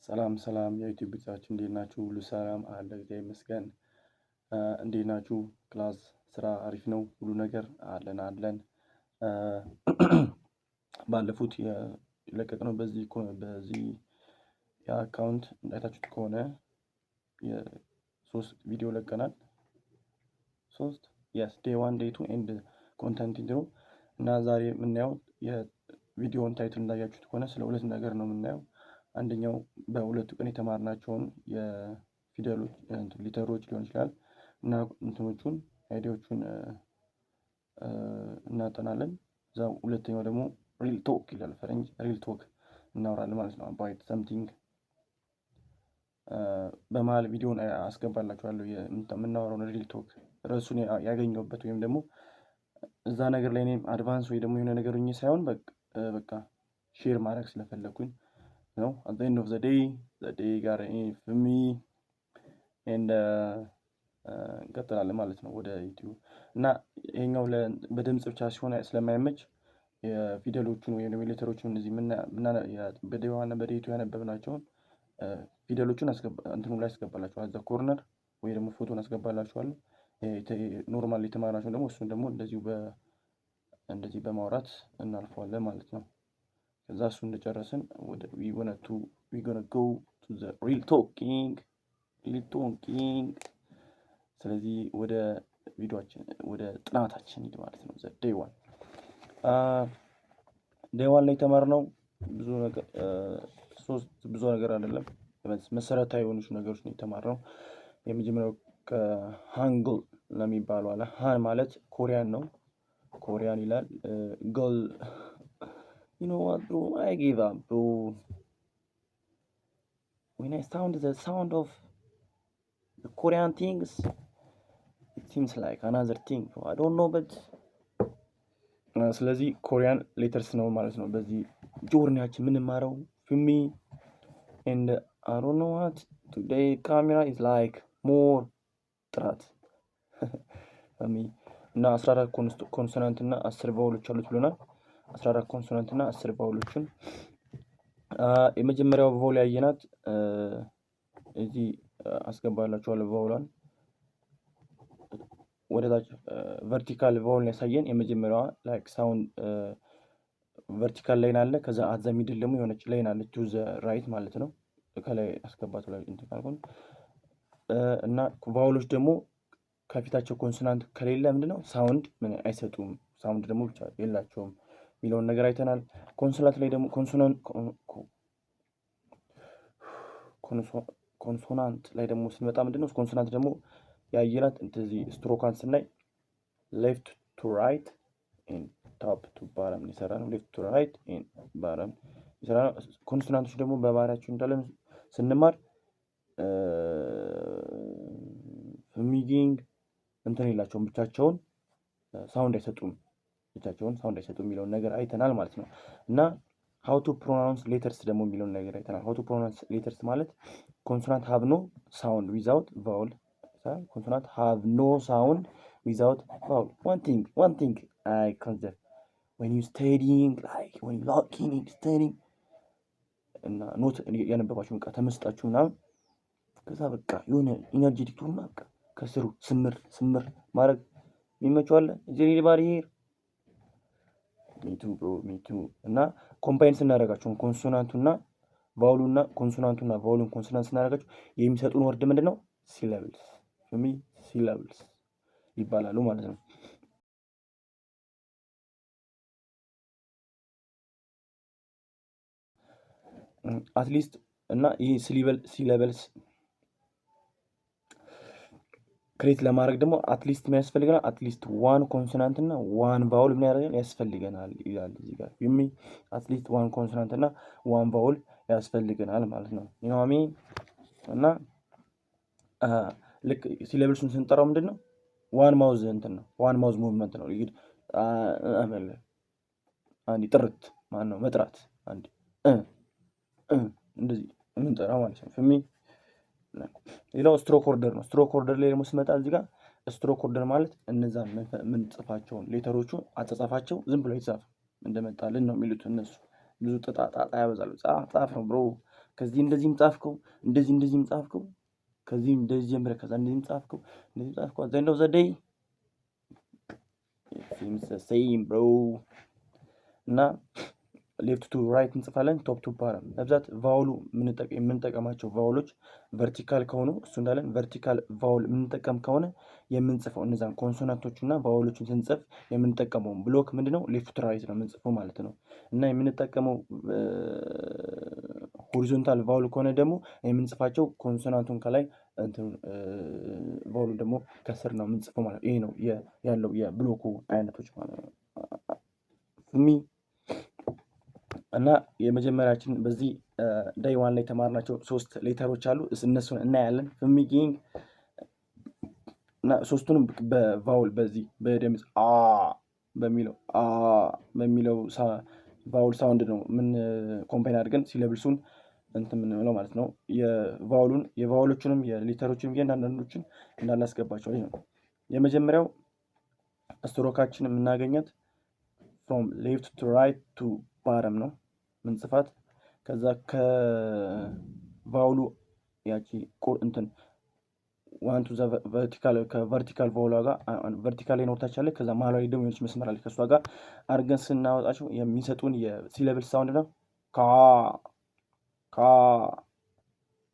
ሰላም ሰላም የዩቲዩብ ቤተሰቦች እንዴት ናችሁ? ሁሉ ሰላም አለ እግዚአብሔር ይመስገን። እንዴት ናችሁ? ክላስ ስራ አሪፍ ነው? ሁሉ ነገር አለን። ባለፉት የለቀቅነው በዚህ የአካውንት እንዳይታችሁት ከሆነ የሶስት ቪዲዮ ለቀናል። ሶስት ዴይ 1 ዴይ 2 ኤንድ ኮንተንት ኢንትሮ እና ዛሬ የምናየው የቪዲዮውን ታይትል እንዳያችሁት ከሆነ ስለ ሁለት ነገር ነው የምናየው። አንደኛው በሁለቱ ቀን የተማርናቸውን የፊደሎች ሊተሮች ሊሆን ይችላል እና እንትኖቹን አይዲያዎቹን እናጠናለን። እዛው ሁለተኛው ደግሞ ሪል ቶክ ይላል ፈረንጅ ሪል ቶክ እናወራለን ማለት ነው። አባውት ሰምቲንግ በመሃል ቪዲዮውን አስገባላችኋለሁ የምናወራውን ሪል ቶክ ርዕሱን ያገኘሁበት ወይም ደግሞ እዛ ነገር ላይ እኔም አድቫንስ ወይ ደግሞ የሆነ ነገር ሆኜ ሳይሆን በቃ ሼር ማድረግ ስለፈለኩኝ ነው። at the end of the day got for me and እንቀጥላለን ማለት ነው ወደ ዩቲዩብ እና ይሄኛው በድምጽ ብቻ ሲሆን ስለማይመች የፊደሎቹን ወይም ደግሞ ሌተሮቹን እዚህ በደዋና በዴቱ ያነበብናቸውን ፊደሎቹን እንትኑ ላይ አስገባላችኋለሁ አዛ ኮርነር ወይ ደግሞ ፎቶን አስገባላችኋለሁ። ኖርማል የተማርናቸውን ደግሞ እሱን ደግሞ እንደዚህ በማውራት እናልፈዋለን ማለት ነው። ከዛ እሱ እንደጨረስን ወደ we gonna go to the real talking ስለዚህ ወደ ቪዲዮአችን ወደ ጥናታችን ሂድ ማለት ነው። ዴይ 1 ላይ የተማርነው ብዙ ነገር አይደለም። መሰረታዊ የሆኑ ነገሮች ነው የተማርነው። የመጀመሪያው ከሃንግል ለሚባለው አለ። ሃን ማለት ኮሪያን ነው። ኮሪያን ይላል። ጎል you know what bro, I gave up bro. When I sound the sound of the Korean things, it seems like another thing bro. I don't know but ስለዚህ ኮሪያን ሌተርስ ነው ማለት ነው። በዚህ ጆርኒያችን የምንማረው ፍሚ and I don't know what today camera is like more ጥራት እና 14 ኮንሶናንት እና 10 ቫውሎች አሉት ብለናል። 14 ኮንሶናንት እና 10 ቫውሎችን የመጀመሪያው ቫውል ያየናት እዚህ አስገባላችኋለሁ። ቫውሏን ወደታች ቨርቲካል ቫውል ያሳየን የመጀመሪያዋ ላይክ ሳውንድ ቨርቲካል ላይን አለ። ከዛ አት ዘ ሚድል ደግሞ የሆነች ላይን አለች ቱ ዘ ራይት ማለት ነው። ከላይ አስገባቱ ላይ እንትን ካልኩኝ እና ቫውሎች ደግሞ ከፊታቸው ኮንሶናንት ከሌለ ምንድነው ሳውንድ ምን አይሰጡም። ሳውንድ ደግሞ ብቻ የላቸውም የሚለውን ነገር አይተናል። ኮንሶናንት ላይ ደግሞ ኮንሶናንት ላይ ደግሞ ስንመጣ ምንድነው ኮንሶናንት ደግሞ ያየናት እንደዚህ ስትሮካን ስናይ ሌፍት ቱ ራይት ኤንድ ቶፕ ቱ ባረም ይሰራል። ሌፍት ቱ ራይት ኤንድ ባረም ይሰራል። ኮንሶናንቶች ደግሞ በባህሪያቸው እንዳለን ስንማር ሚጊንግ እንትን የላቸውም ብቻቸውን ሳውንድ አይሰጡም የሚለውን ነገር አይተናል ማለት ነው። እና how to pronounce letters ደግሞ የሚለውን ነገር አይተናል። how to pronounce letters ማለት ኮንሶናንት have no sound without vowel ኮንሶናንት have no sound without vowel one thing I consider when you studying like when you looking and studying እና ኖት ያነበባችሁ በቃ ተመስጣችሁ ምናምን ከዛ በቃ የሆነ ኢነርጂቲክ ትሆንና በቃ ከስሩ ስምር ማድረግ የሚመቸው አለ እዚህ ሊባሪ ሚቱ እና ኮምባይን ስናደርጋቸው ኮንሶናንቱና ቫውሉና ኮንሶናንቱና ቫውሉን ኮንሶናንት ስናደርጋቸው የሚሰጡን ወርድ ምንድነው? ሲላብልስ ይባላሉ ማለት ነው። አትሊስት እና ይሄ ሲላብልስ ክሬት ለማድረግ ደግሞ አትሊስት ምን ያስፈልገናል? አትሊስት ዋን ኮንሶናንት እና ዋን ቫውል ምን ያስፈልገናል ይላል እዚህ ጋር አትሊስት ዋን ኮንሶናንት እና ዋን ቫውል ያስፈልገናል ማለት ነው። ይኖሚ እና ልክ ሲላብልሱን ስንጠራው ምንድነው? ዋን ማውዝ እንትን ነው። ዋን ማውዝ ሙቭመንት ነው። ይሄድ አንዲ ጥርት ማን ነው መጥራት አንዲ እንደዚህ እንጠራው ማለት ነው። ፍሚ ሌላው ስትሮክ ኦርደር ነው። ስትሮክ ኦርደር ላይ ደግሞ ስመጣ እዚህ ጋር ስትሮክ ኦርደር ማለት እነዛን ምን ጽፋቸውን ሌተሮቹ አጻጻፋቸው ዝም ብሎ ይጻፍ እንደመጣልን ነው የሚሉት እነሱ። ብዙ ጣጣ ያበዛሉ። ጻፍ ነው ብሮ ከዚህ እንደዚህም ጻፍከው፣ እንደዚህም ጻፍከው፣ ከዚህ እንደዚህ ጀምረህ ከዛ እንደዚህም ጻፍከው፣ እንደዚህም ጻፍከው at the end of the day it seems the same bro። እና ሌፍት ቱ ራይት እንጽፋለን፣ ቶፕ ቱ ባተም። በብዛት ቫውሉ የምንጠቀማቸው ቫውሎች ቨርቲካል ከሆኑ እሱ እንዳለን ቨርቲካል ቫውል የምንጠቀም ከሆነ የምንጽፈው እነዛን ኮንሶናንቶች እና ቫውሎችን ስንጽፍ የምንጠቀመው ብሎክ ምንድነው? ሌፍት ቱ ራይት ነው የምንጽፈው ማለት ነው። እና የምንጠቀመው ሆሪዞንታል ቫውል ከሆነ ደግሞ የምንጽፋቸው ኮንሶናንቱን ከላይ ቫውሉ ደግሞ ከስር ነው የምንጽፈው ማለት ነው። ይሄ ነው ያለው የብሎኩ አይነቶች ማለት ነው ሚ እና የመጀመሪያችን በዚህ ዳይ ዋን ላይ የተማርናቸው 3 ሌተሮች አሉ። እነሱን እናያለን። ፍሚጊንግ እና ሶስቱንም በቫውል በዚህ በድምጽ በሚለው ቫውል ሳውንድ ነው ምን ኮምባይን አድርገን ሲለብልሱን እንትን የምንለው ማለት ነው። የቫውሎቹንም የሌተሮችንም እያንዳንዶችን እንዳላስገባቸው ነው። የመጀመሪያው ስትሮካችን የምናገኛት from left to right to bottom ነው ምንጽፋት። ከዛ ከቫውሉ ያቺ እንትን ዋን ቱ ከቨርቲካል ቫውሏ ጋር ቨርቲካል ላይ ወርታች አለ። ከዛ መሀል ላይ ደግሞ የሆነች መስመር አለ። ከሷ ጋር አድርገን ስናወጣቸው የሚሰጡን የሲለብል ሳውንድ ነው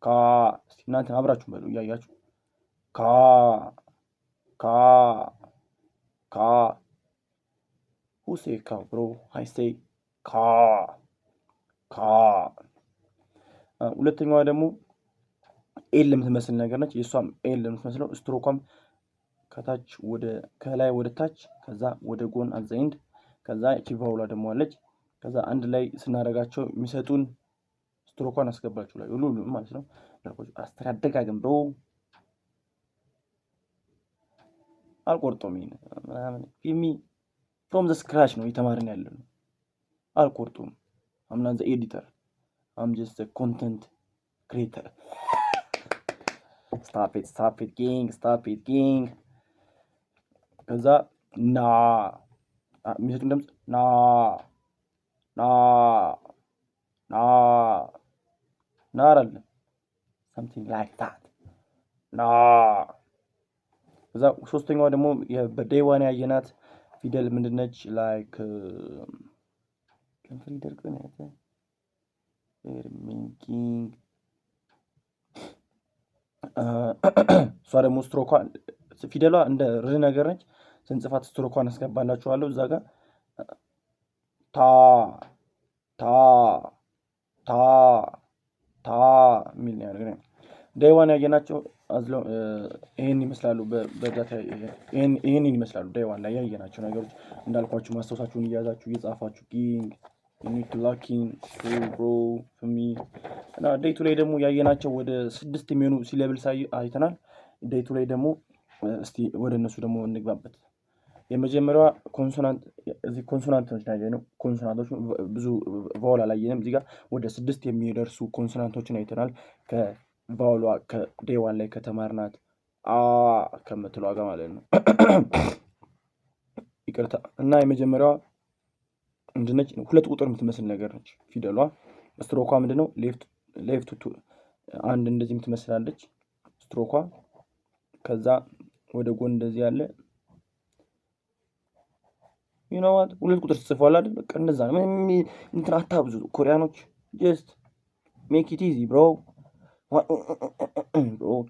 ካ እናንተ አብራችሁ በሉ እያያችሁ ካ who say cow bro? I say ካ። ሁለተኛዋ ደግሞ ኤል የምትመስል ነገር ነች። የሷም ኤል የምትመስለው ስትሮኳም ከላይ ወደ ታች ከዛ ወደ ጎን አዘይንድ ከዛ እቺ ቫውሏ ደግሞ አለች። ከዛ አንድ ላይ ስናደርጋቸው የሚሰጡን ስትሮኳን አስገባችሁ ላይ ሁሉም ማለት ነው። አስተዳደጋግም ብሮ አልቆርጦም ፊልሚ ፍሮም ዘ ስክራች ነው የተማርን ያለነው። አልቆርጡም። አምና ዘ ኤዲተር አም ጀስት ኮንተንት ክሬተር። ስታፕ ኢት ኪንግ። ከዛ የሚሰጡን ድምፅ አይደለም something like that ከዛ ሶስተኛዋ ደግሞ በዴይ ዋን ያየናት ፊደል ምንድነች? ላይክ ከንፈር ይደርቀን ያተ ሜኪንግ እሷ ደግሞ ስትሮኳ ፊደሏ እንደ ር ነገር ነች። ስንጽፋት ስትሮኳን አስገባላችኋለሁ እዛ ጋር ታ የሚል ነው ያደረገው። ዴይ ዋን ያየናቸው ይሄን ይመስላሉ። በዛት ይሄን ይመስላሉ። ዴይ ዋን ላይ ያየናቸው ነገሮች እንዳልኳችሁ ማስታወሳችሁን እያያዛችሁ እየጻፋችሁ ኪንግ ኒክላኪን ብሮ ፍሚ እና ዴይ ቱ ላይ ደግሞ ያየናቸው ወደ 6 የሚሆኑ ሲለብልስ አይተናል። ዴይ ቱ ላይ ደግሞ እስቲ ወደ እነሱ ደግሞ እንግባበት። የመጀመሪያዋ ኮንሶናንቶች ነው። ኮንሶናንቶች ብዙ ቫውል አላየንም። እዚህ ጋር ወደ 6 የሚደርሱ ኮንሶናንቶችን አይተናል። ከቫውሏ ከዴይ ዋን ላይ ከተማርናት ከምትለው ጋር ማለት ነው። ይቅርታ። እና የመጀመሪያዋ ምንድነች? 2 ቁጥር የምትመስል ነገር ነች ፊደሏ። ስትሮኳ ምንድነው? ሌፍት ቱ አንድ እንደዚህ የምትመስላለች ስትሮኳ። ከዛ ወደ ጎን እንደዚህ ያለ ዩኖዋት 2 ቁጥር ጽፏል አይደል? በቃ እንደዛ ነው። እንትን አታብዙ ኮሪያኖች። ጀስት ሜክ ኢት ኢዚ ብሮ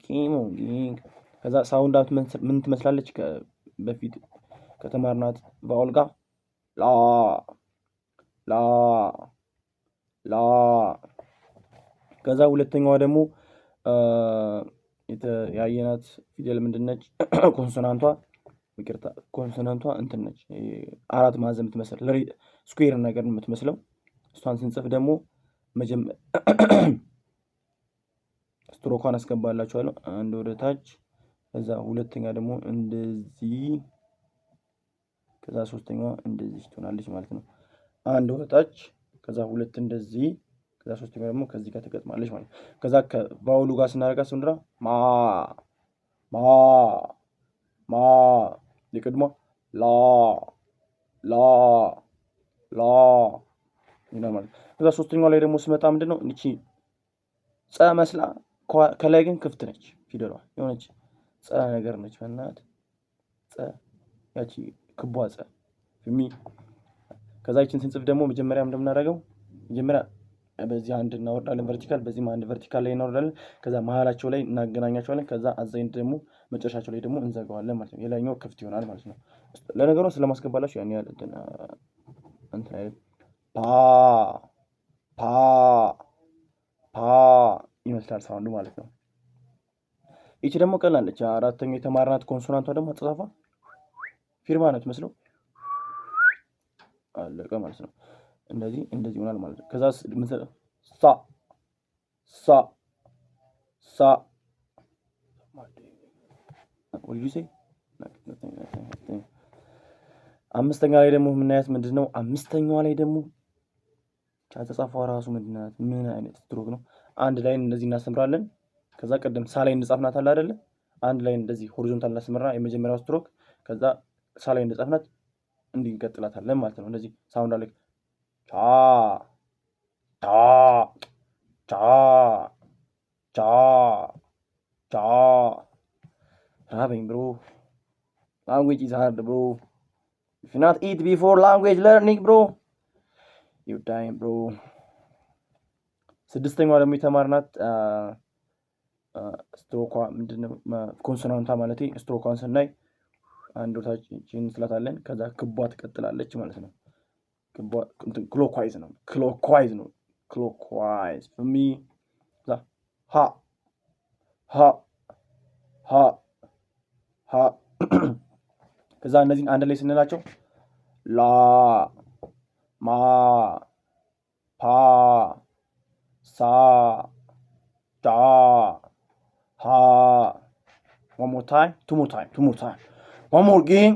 ኪንግ። ከዛ ሳውንድ ምን ትመስላለች? በፊት ከተማርናት ቫውል ጋር ላ። ከዛ ሁለተኛዋ ደግሞ ያየናት ፊደል ምንድነች? ኮንሶናንቷ እንትን ነች። 4 ማዕዘን የምትመስል ስኩዌር ነገር የምትመስለው እሷን ስንጽፍ ደግሞ ስትሮኳን አስገባላችኋለሁ። አንድ ወደ ታች፣ ከዛ ሁለተኛ ደግሞ እንደዚህ፣ ከዛ ሶስተኛዋ እንደዚህ ትሆናለች ማለት ነው። አንድ ወደ ታች፣ ከዛ ሁለት እንደዚህ፣ ከዛ ሶስተኛዋ ደግሞ ከዚህ ጋር ትገጥማለች ማለት ነው። ከዛ ከቫውሉ ጋር ስናደርጋት ስንድራ ማ የቅድሞ ላ ይላል ማለት ነው። ከዛ ሶስተኛዋ ላይ ደግሞ ስመጣ ምንድነው እቺ ጸ መስላ ከላይ ግን ክፍት ነች ፊደሏ የሆነች ጸ ነገር ነች በእናት ጸ ያቺ ክቧ ጸ ፍሚ ከዛ ይችን ስንጽፍ ደግሞ መጀመሪያ እንደምናደርገው መጀመሪያ በዚህ አንድ እናወርዳለን ቨርቲካል በዚህም አንድ ቨርቲካል ላይ እናወርዳለን ከዛ መሃላቸው ላይ እናገናኛቸዋለን ከዛ አዛይንድ ደግሞ መጨረሻቸው ላይ ደግሞ እንዘጋዋለን ማለት ነው የላይኛው ክፍት ይሆናል ማለት ነው ለነገሩ ስለማስገባላችሁ ያን ያህል እንትን አይደል ፓ ይመስላል ሳውንዱ ማለት ነው ይቺ ደግሞ ቀላለች አራተኛው የተማርናት ኮንሶናንቷ ደግሞ አጻጻፏ ፊርማ ናት መስሎ አለቀ ማለት ነው እንደዚህ ይሆናል ማለት ነው ከዛ ሳ what did you say አምስተኛ ላይ ደግሞ የምናያት ምንድነው አምስተኛዋ ላይ ደግሞ አጻጻፏ ራሱ ምንድናት ምን አይነት ስትሮክ ነው አንድ ላይ እንደዚህ እናስምራለን ከዛ ቀደም ሳ ላይ እንጻፍናት አለ አይደለ አንድ ላይ እንደዚህ ሆሪዞንታል እናስምራ የመጀመሪያው ስትሮክ ከዛ ሳ ላይ እንጻፍናት እንዲህ እንቀጥላታለን ማለት ነው እንደዚህ ሳውንድ አለ ቻ ራበኝ bro language is hard bro if you not eat before language learning bro you dying bro ስድስተኛው ደግሞ የተማርናት ስትሮኳ ምንድነው ኮንሶናንቷ ማለት ስትሮኳን ስናይ አንድ ወታችን ስላታለን ከዛ ክቧ ትቀጥላለች ማለት ነው ክቧ ክሎክዋይዝ ነው ክሎክዋይዝ for me ሀ ከዛ እነዚህን አንድ ላይ ስንላቸው ላ ማ ፓ ሳ ጫ ሀ one more time two more time one more gang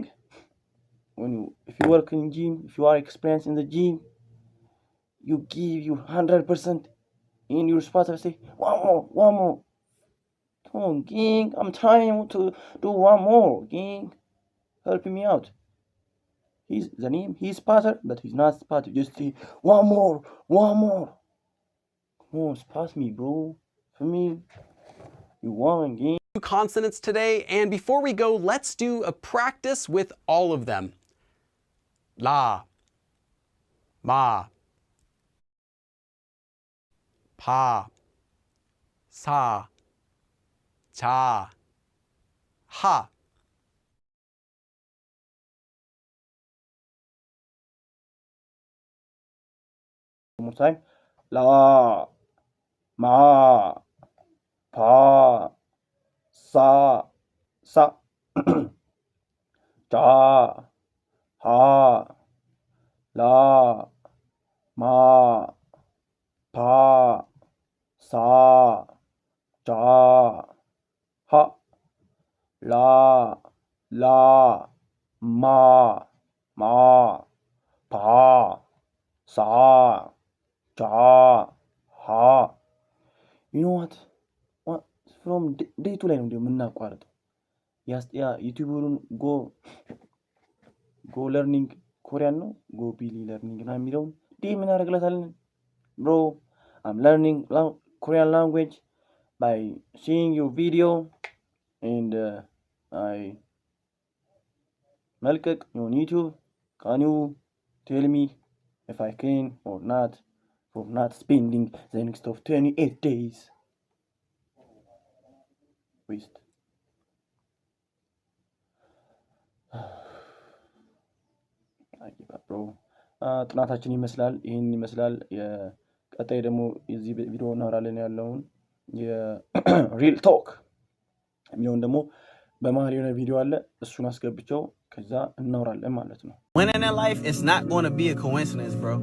if you work in gym if you are experienced in the gym you give you 100% in your spot say one more come on gang I'm trying to do one more gang help me out he's spotter but he's not spotter just say one more come on spot me bro for me you want gang consonants today and before we go let's do a practice with all of them la ma pa sa cha ha one more time la ma pa sa cha ha la ma pa sa cha ha la ma pa sa cha ha you know what from day to ላይ ነው እንደምናቋርጠው ያስጥያ ዩቲዩብሩን ጎ ለርኒንግ ኮሪያን ነው ጎ ቢሊ ለርኒንግ ነው የሚለው ምን ያደርግላታለን bro I'm learning Korean language by seeing your video and I መልቀቅ on YouTube can you tell me if I can or not for not spending the next of 28 days waste I give up bro ጥናታችን ይህን ይመስላል ቀጣይ ደግሞ እዚህ ቪዲዮ እናወራለን ያለውን የሪል ቶክ የሚለውን ደግሞ በመሃል የሆነ ቪዲዮ አለ እሱን አስገብቸው ከዛ እናወራለን ማለት ነው Winning in life is not going to be a coincidence, bro.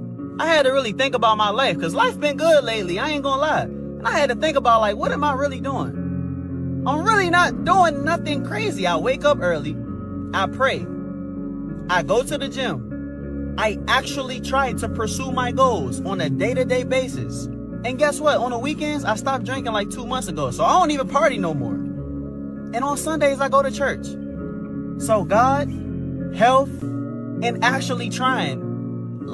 I had to really think about my life because life's been good lately. I ain't gonna lie. And I had to think about, like, what am I really doing? I'm really not doing nothing crazy. I wake up early. I pray. I go to the gym. I actually try to pursue my goals on a day-to-day basis. And guess what? On the weekends, I stopped drinking like 2 months ago. So I don't even party no more. And on Sundays, I go to church. So God, health, and actually trying,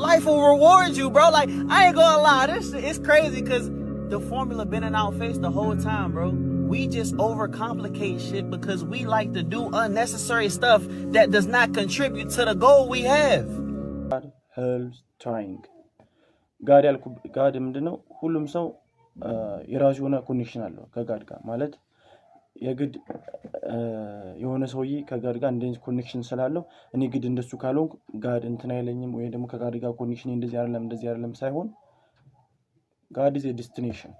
life will reward you, bro. Like, I ain't gonna lie, this shit is crazy because the formula been in our face the whole time, bro. We just overcomplicate shit because we like to do unnecessary stuff that does not contribute to the goal we have. God helps trying. ጋድ ምንድነው? ሁሉም ሰው የራሱ የሆነ ኮኔክሽን አለው ከጋድ ጋር ማለት የግድ የሆነ ሰውዬ ከጋድ ጋር እንደዚህ ኮኔክሽን ስላለው እኔ ግድ እንደሱ ካልሆንኩ ጋድ እንትን አይለኝም ወይ ደግሞ ከጋድ ጋር ኮኔክሽን እንደዚህ አይደለም ሳይሆን ጋድ ኢዝ ኤ ዴስቲኔሽን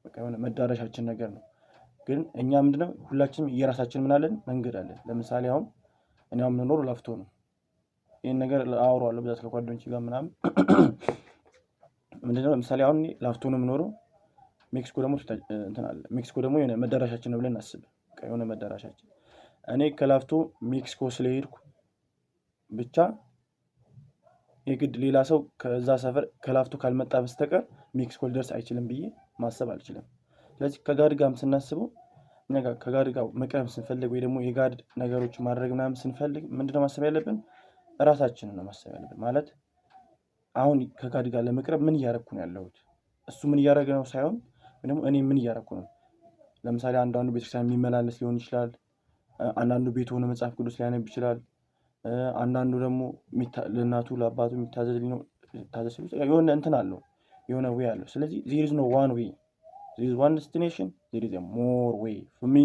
በቃ የሆነ መዳረሻችን ነገር ነው። ግን እኛ ምንድነው ሁላችንም የራሳችን ምን አለን መንገድ አለን። ለምሳሌ አሁን እኔ አሁን የምኖረው ላፍቶ ነው። ይሄን ነገር አወራዋለሁ ብዛት ከጓደኞቼ ጋር ምናምን ምንድነው ለምሳሌ አሁን ላፍቶ ነው የምኖረው ሜክሲኮ ደግሞ እንትን አለ ሜክሲኮ ደግሞ የሆነ መዳረሻችን ነው ብለን እናስብ። በቃ የሆነ መዳረሻችን እኔ ከላፍቶ ሜክሲኮ ስለሄድኩ ብቻ የግድ ሌላ ሰው ከዛ ሰፈር ከላፍቶ ካልመጣ በስተቀር ሜክሲኮ ሊደርስ አይችልም ብዬ ማሰብ አልችልም። ስለዚህ ከጋድ ጋርም ስናስበው ከጋድ ጋር መቅረብ ስንፈልግ ወይ ደግሞ የጋድ ነገሮች ማድረግ ምናምን ስንፈልግ ምንድነው ማሰብ ያለብን ራሳችንን ነው ማሰብ ያለብን። ማለት አሁን ከጋድ ጋር ለመቅረብ ምን እያደረኩ ነው ያለሁት እሱ ምን እያደረገ ነው ሳይሆን ደግሞ እኔ ምን እያደረኩ ነው። ለምሳሌ አንዳንዱ ቤተክርስቲያን የሚመላለስ ሊሆን ይችላል። አንዳንዱ ቤት ሆኖ መጽሐፍ ቅዱስ ሊያነብ ይችላል። አንዳንዱ ደግሞ ለእናቱ ለአባቱ የሚታዘዝ የሆነ እንትን አለው የሆነ ዌይ አለው። ስለዚህ there is no one way, there is one destination, there is a more way for me።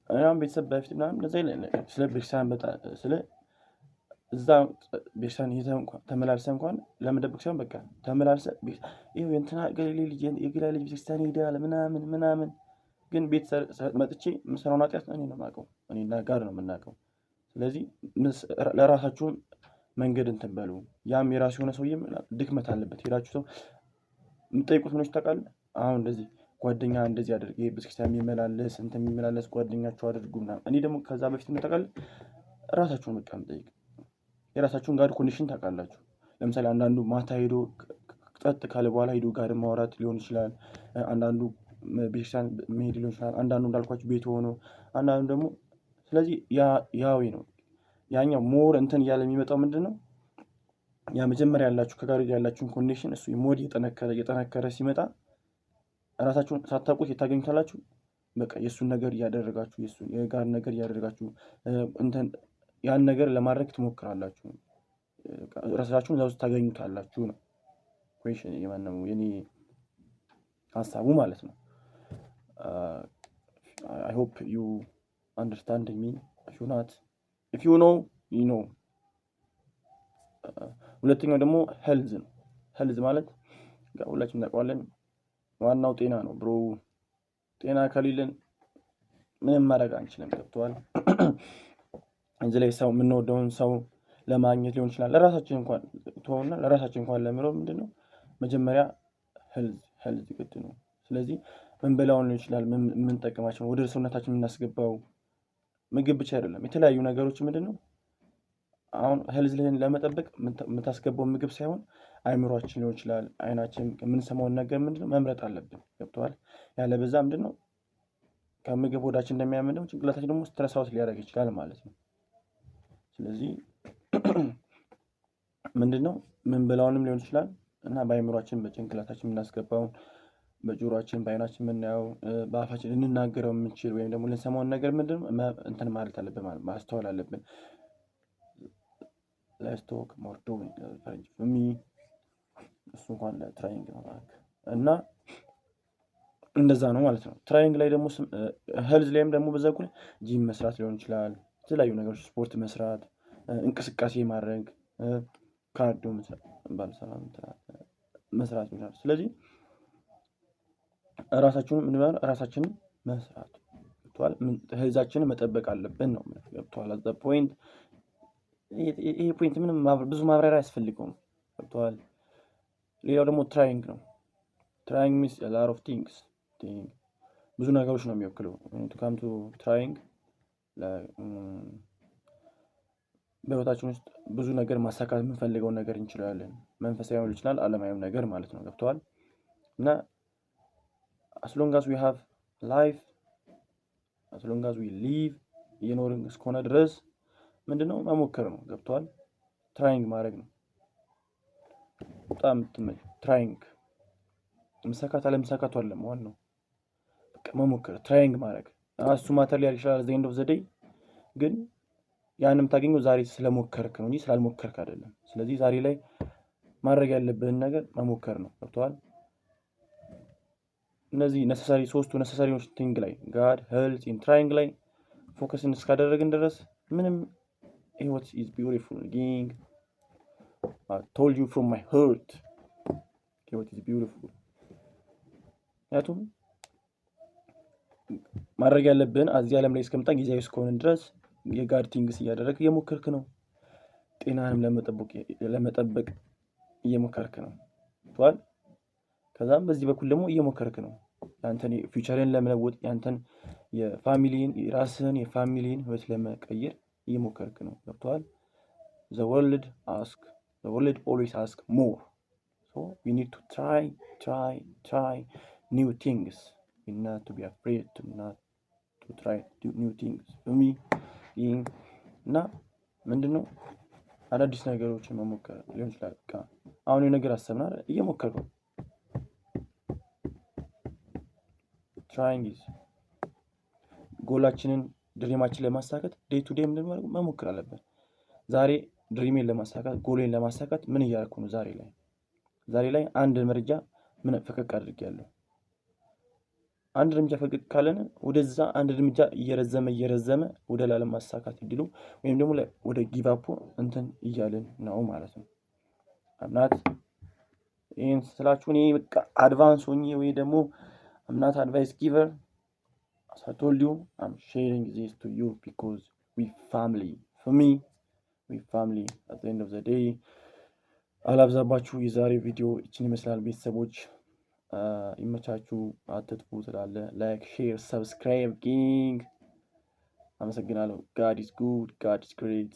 አሁን ቤተሰብ በፊት ምናምን እንደዛ ይላል ስለ ቤተክርስቲያን በጣም ስለ እዛ ቤተክርስቲያን ተመላልሰ እንኳን ለመደበቅ ሳይሆን በቃ ተመላልሰ ይሄ እንትና ገሌ ልጅ የግላ ልጅ ቤተክርስቲያን ሄዳል ምናምን ግን ቤት መጥቼ ምሰራውን ኃጢአት እኔ ነው የማውቀው እኔና ጋር ነው የምናውቀው። ስለዚህ ለራሳችሁ መንገድ እንትን በሉ። ያም የራሱ የሆነ ሰውዬ ድክመት አለበት ሄዳችሁ ሰው የምትጠይቁት ምንሽ ታውቃለህ። አሁን እንደዚህ ጓደኛ እንደዚህ አድርግ ይሄ ቤተክርስቲያን የሚመላለስ እንትን የሚመላለስ ጓደኛችሁ አድርጉ ምናምን። እኔ ደግሞ ከዛ በፊት ምን ታውቃለህ ራሳችሁን በቃ የምጠይቅ የራሳችሁን ጋር ኮኔክሽን ታውቃላችሁ። ለምሳሌ አንዳንዱ ማታ ሄዶ ጸጥ ካለ በኋላ ሄዶ ጋር ማውራት ሊሆን ይችላል። አንዳንዱ ቤተክርስቲያን መሄድ ሊሆን ይችላል። አንዳንዱ እንዳልኳችሁ ቤት ሆኖ አንዳንዱ ደግሞ ስለዚህ ያው ነው ያኛው ሞር እንትን እያለ የሚመጣው ምንድነው ያ መጀመሪያ ያላችሁ ከጋር ያላችሁን ኮኔክሽን እሱ ሞድ እየጠነከረ ሲመጣ ራሳችሁን ሳታውቁት የታገኙታላችሁ። በቃ የሱን ነገር እያደረጋችሁ የሱን የጋር ነገር እያደረጋችሁ እንትን ያን ነገር ለማድረግ ትሞክራላችሁ። ራሳችሁን እዛው ታገኙታላችሁ ነው ኩዌሽን የማነው የኔ ሐሳቡ ማለት ነው። I hope you understand me. If you know you know። ሁለተኛው ደግሞ ሄልዝ ነው። ሄልዝ ማለት ሁላችንም እናውቀዋለን ዋናው ጤና ነው ብሮ። ጤና ከሌለን ምንም ማድረግ አንችልም። ገብቷል። እንጂ ላይ ሰው የምንወደውን ሰው ለማግኘት ሊሆን ይችላል ለራሳችን እንኳን ተወውና ለራሳችን እንኳን ለምረው ምንድነው መጀመሪያ ሄልዝ ግድ ነው። ስለዚህ ምን በላውን ሊሆን ይችላል ምን ጠቀማቸው ወደ ሰውነታችን የምናስገባው ምግብ ብቻ አይደለም የተለያዩ ነገሮች ምንድነው አሁን ሄልዝ ላይ ለመጠበቅ የምታስገባው ምግብ ሳይሆን አይምሮአችን ሊሆን ይችላል አይናችን የምንሰማውን ነገር ምንድነው መምረጥ አለብን። ገብቷል። ያለ በዛ ምንድነው ከምግብ ወዳችን እንደሚያመነው ጭንቅላታችን ደግሞ ስትረስ አውት ሊያደርግ ይችላል ማለት ነው። ስለዚህ ምንድነው ምን በላውንም ሊሆን ይችላል እና በአይምሮአችን በጭንቅላታችን የምናስገባው በጆሮአችን በአይናችን የምናየው በአፋችን ልንናገረው የምንችል ወይም ደግሞ ልንሰማውን ነገር ምንድነው እንትን ማለት አለብን ማለት ማስተዋል አለብን። let's talk more doing ፈረንጅ for me እሱ እንኳን ለትራይንግ ነው እና እንደዛ ነው ማለት ነው። ትራይንግ ላይ ደግሞ ሄልዝ ላይም ደግሞ በዛኩል ጂም መስራት ሊሆን ይችላል የተለያዩ ነገሮች ስፖርት መስራት እንቅስቃሴ ማድረግ ካርዲዮ መስራት ይችላል። ስለዚህ ራሳችንን መስራት ገብቷል። ሄልዛችንን መጠበቅ አለብን ነው ገብቷል። at the point ይሄ ፖይንት ምንም ብዙ ማብራሪያ አያስፈልገውም። ገብቷል። ሌላው ደግሞ ትራይንግ ነው። ትራይንግ means a lot of things ብዙ ነገሮች ነው የሚወክለው to come to trying በህይወታችን ውስጥ ብዙ ነገር ማሳካት የምንፈልገው ነገር እንችላለን። መንፈሳዊ ሊሆን ይችላል ዓለማዊም ነገር ማለት ነው። ገብቷል። እና as long as we have life as long as we live የኖርን እስከሆነ ድረስ ምንድነው መሞከር ነው። ገብቷል። ትራይንግ ማድረግ ነው። በጣም ትራይንግ መሳካት አለመሳካቱ አይደለም ዋናው፣ በቃ መሞከር ትራይንግ ማድረግ። እሱ ማተር ሊያደርግ ይችላል ዘ ኤንድ ኦፍ ዘ ዴይ፣ ግን ያንም ታገኘው ዛሬ ስለሞከርክ ነው እንጂ ስላልሞከርክ አይደለም። ስለዚህ ዛሬ ላይ ማድረግ ያለብህን ነገር መሞከር ነው። ገብቶሃል? እነዚህ ነሰሰሪ ሶስቱ ነሰሰሪዎች ቲንግ ላይ ጋድ ሄልዝ ኢን ትራይንግ ላይ ፎከስን እስካደረግን ድረስ ምንም ህይወት ኢዝ ቢዩቲፉል ጊንግ ቶልድ ዩ ፍሮም ማይ ሀርት ህይወት ኢዝ ቢዩቲፉል። ምክንያቱም ማድረግ ያለብን እዚህ ዓለም ላይ እስከመጣ ጊዜያዊ እስከሆንን ድረስ የጋድ ቲንግስ እያደረግ እየሞከርክ ነው። ጤናንም ለመጠበቅ እየሞከርክ ነው። ቷል ከዛም በዚህ በኩል ደግሞ እየሞከርክ ነው ያንተን ፊውቸርን ለመለወጥ ያንተን የፋሚሊን የራስህን የፋሚሊን ህይወት ለመቀየር እየሞከርክ ነው። ገብቶሃል? the world always ask more, so we need to try new things. We not to be afraid to not to try new things. for me እና ምንድነው አዳዲስ ነገሮችን መሞከር ሊሆን ይችላል። በቃ አሁን የነገር አሰብና እየሞከርኩ ነው። trying is ጎላችንን ድሪማችን ለማሳካት ዴይ ቱ ዴይ ምንድነው መሞከር አለብን። ዛሬ ድሪሜን ለማሳካት ጎሌን ለማሳካት ምን እያደረኩ ነው? ዛሬ ላይ አንድ እርምጃ ምን ፈቀቅ አድርጌያለሁ። አንድ እርምጃ ፈቀቅ ካለን ወደዛ አንድ እርምጃ እየረዘመ ወደ ላለም ማሳካት ይድሉ ወይም ደግሞ ወደ ጊቭ አፕ እንትን እያልን ነው ማለት ነው። አምናት ይሄን ስላችሁ እኔ በቃ አድቫንስ ሆኜ ወይ ደግሞ I'm not advice giver. As I told you, I'm sharing this to you because we family. For me, we family. At the end of the day, አላብዛባችሁ። የዛሬ ቪዲዮ እቺን ይመስላል። ቤተሰቦች ይመቻችሁ፣ አትጥፉ ስላለ ላይክ፣ ሼር፣ ሰብስክራይብ ጊንግ። አመሰግናለሁ። God is good, God is great.